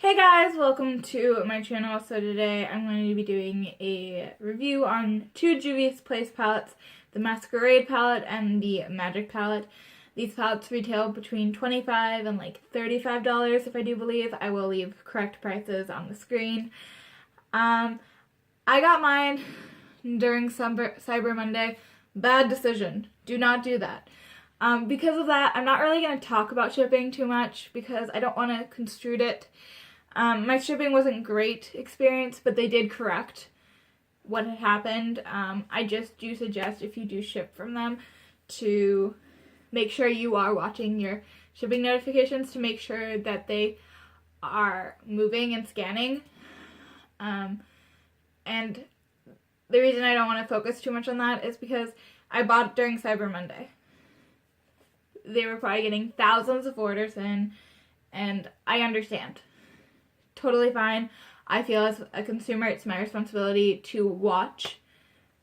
Hey guys, welcome to my channel. So today I'm going to be doing a review on two Juvias Place palettes, the Masquerade palette and the Magic palette. These palettes retail between $25 and like $35 if I do believe. I will leave correct prices on the screen. I got mine during Cyber Monday. Bad decision. Do not do that. Because of that, I'm not really going to talk about shipping too much because I don't want to construe it. My shipping wasn't a great experience, but they did correct what had happened. I just do suggest if you do ship from them to make sure you are watching your shipping notifications to make sure that they are moving and scanning. And the reason I don't want to focus too much on that is because I bought it during Cyber Monday. They were probably getting thousands of orders in, and I understand. Totally fine. I feel as a consumer, it's my responsibility to watch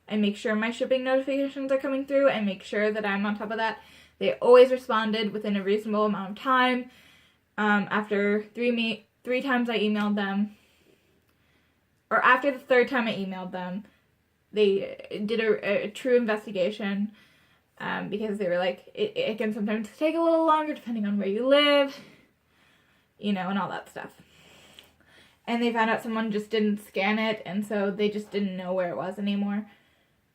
and make sure my shipping notifications are coming through and make sure that I'm on top of that. They always responded within a reasonable amount of time. After three times I emailed them, or after the third time I emailed them, they did a true investigation because they were like, it can sometimes take a little longer depending on where you live, and all that stuff. And they found out someone just didn't scan it, and so they just didn't know where it was anymore,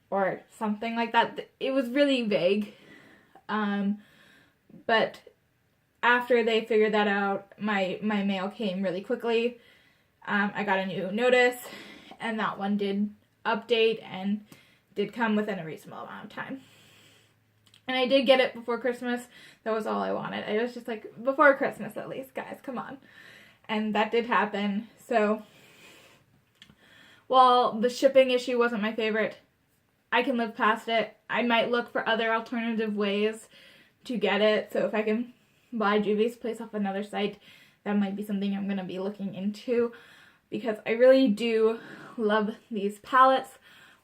or something like that. It was really vague. But after they figured that out, my mail came really quickly. I got a new notice, and that one did update and did come within a reasonable amount of time. And I did get it before Christmas. That was all I wanted. I was just like, before Christmas at least, guys, come on. And that did happen. So, while the shipping issue wasn't my favorite, I can live past it. I might look for other alternative ways to get it. So if I can buy Juvias Place off another site, that might be something I'm going to be looking into. Because I really do love these palettes.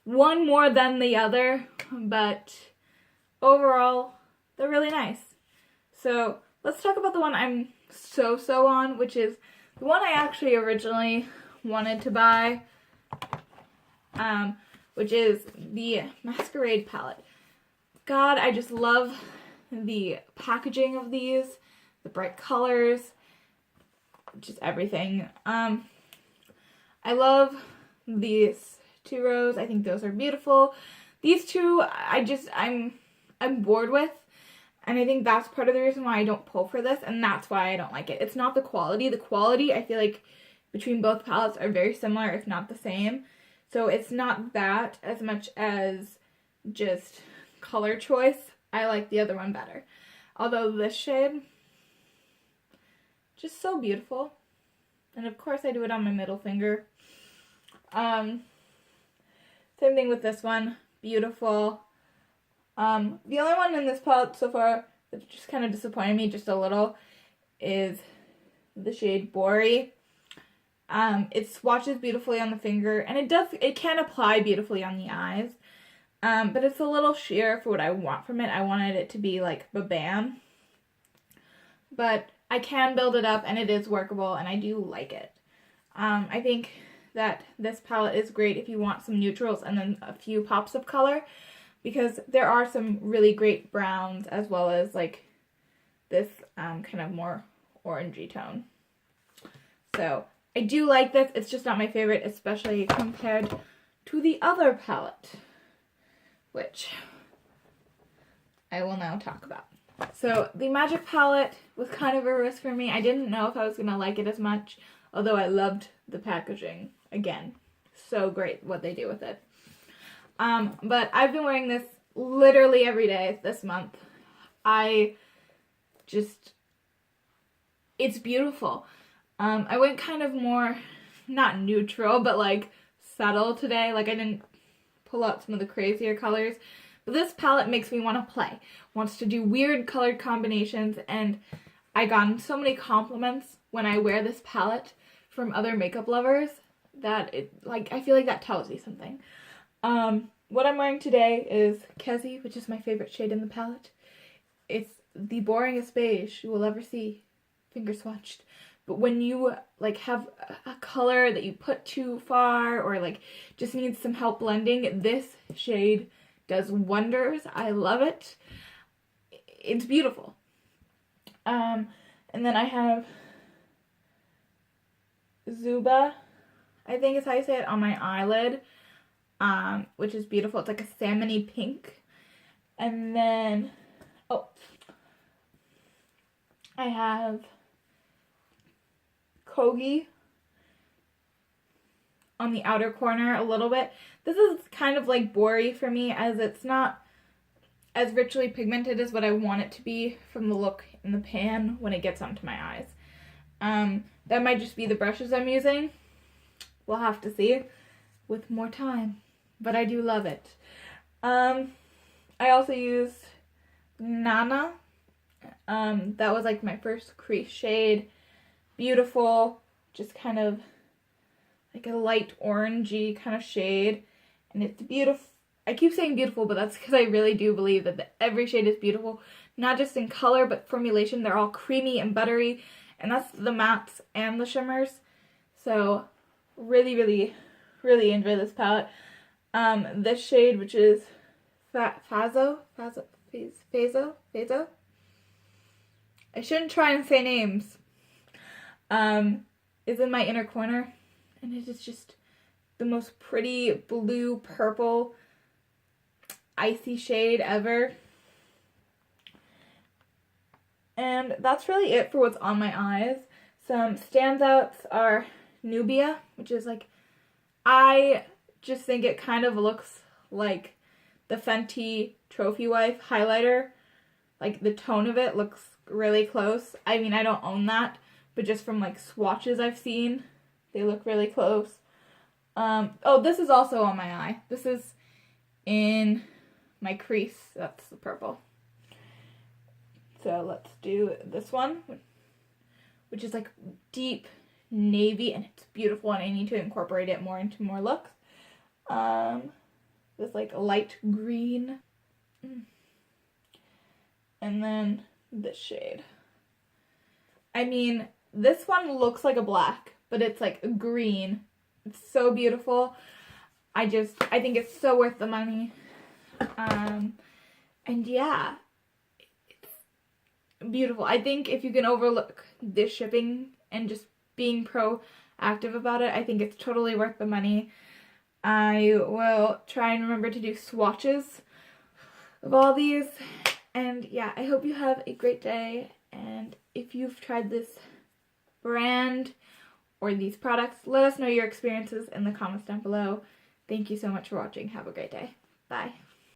One more than the other, but overall, they're really nice. So let's talk about the one I'm so on, which is the one I actually originally wanted to buy, which is the Masquerade palette. God, I just love the packaging of these, the bright colors, just everything. I love these two rows. I think those are beautiful. These two, I'm bored with. And I think that's part of the reason why I don't pull for this, and that's why I don't like it. It's not the quality. The quality, I feel like, between both palettes are very similar, if not the same. So it's not that as much as just color choice. I like the other one better. Although this shade, just so beautiful. And of course I do it on my middle finger. Same thing with this one. Beautiful. The only one in this palette so far that just kind of disappointed me just a little is the shade Bori. It swatches beautifully on the finger, and it can apply beautifully on the eyes. But it's a little sheer for what I want from it. I wanted it to be like Babam. But I can build it up, and it is workable, and I do like it. I think that this palette is great if you want some neutrals and then a few pops of color, because there are some really great browns as well as like this kind of more orangey tone. So I do like this. It's just not my favorite, especially compared to the other palette, which I will now talk about. So the Magic palette was kind of a risk for me. I didn't know if I was going to like it as much, although I loved the packaging. Again, so great what they do with it. But I've been wearing this literally every day this month. It's beautiful. I went kind of more, not neutral, but like subtle today. Like I didn't pull out some of the crazier colors. But this palette makes me want to play. Wants to do weird colored combinations, and I gotten so many compliments when I wear this palette from other makeup lovers that I feel like that tells you something. What I'm wearing today is Kezi, which is my favorite shade in the palette. It's the boringest beige you will ever see, finger swatched. But when you like have a color that you put too far or like just needs some help blending, this shade does wonders. I love it. It's beautiful. And then I have Zuba, I think is how you say it, on my eyelid, which is beautiful. It's like a salmony pink. And then, oh, I have Kogi on the outer corner a little bit. This is kind of like bory for me, as it's not as richly pigmented as what I want it to be from the look in the pan when it gets onto my eyes. That might just be the brushes I'm using. We'll have to see with more time, but I do love it. I also used Nana. That was like my first crease shade. Beautiful, just kind of like a light orangey kind of shade, and it's beautiful. I keep saying beautiful, but that's because I really do believe that every shade is beautiful, not just in color but formulation. They're all creamy and buttery, and that's the mattes and the shimmers. So really, really, really enjoy this palette. This shade, which is Fazo. I shouldn't try and say names. Is in my inner corner, and it is just the most pretty blue purple icy shade ever. And that's really it for what's on my eyes. Some standouts are Nubia, which is like, I just think it kind of looks like the Fenty Trophy Wife highlighter. Like the tone of it looks really close. I mean, I don't own that, but just from like swatches I've seen, they look really close. Oh, this is also on my eye. This is in my crease. That's the purple. So let's do this one, which is like deep navy, and it's beautiful, and I need to incorporate it more into more looks. This like light green. And then this shade. I mean, this one looks like a black, but it's like a green. It's so beautiful. I think it's so worth the money. And yeah, it's beautiful. I think if you can overlook this shipping and just being proactive about it, I think it's totally worth the money. I will try and remember to do swatches of all these. And yeah, I hope you have a great day. And if you've tried this brand or these products, let us know your experiences in the comments down below. Thank you so much for watching. Have a great day. Bye.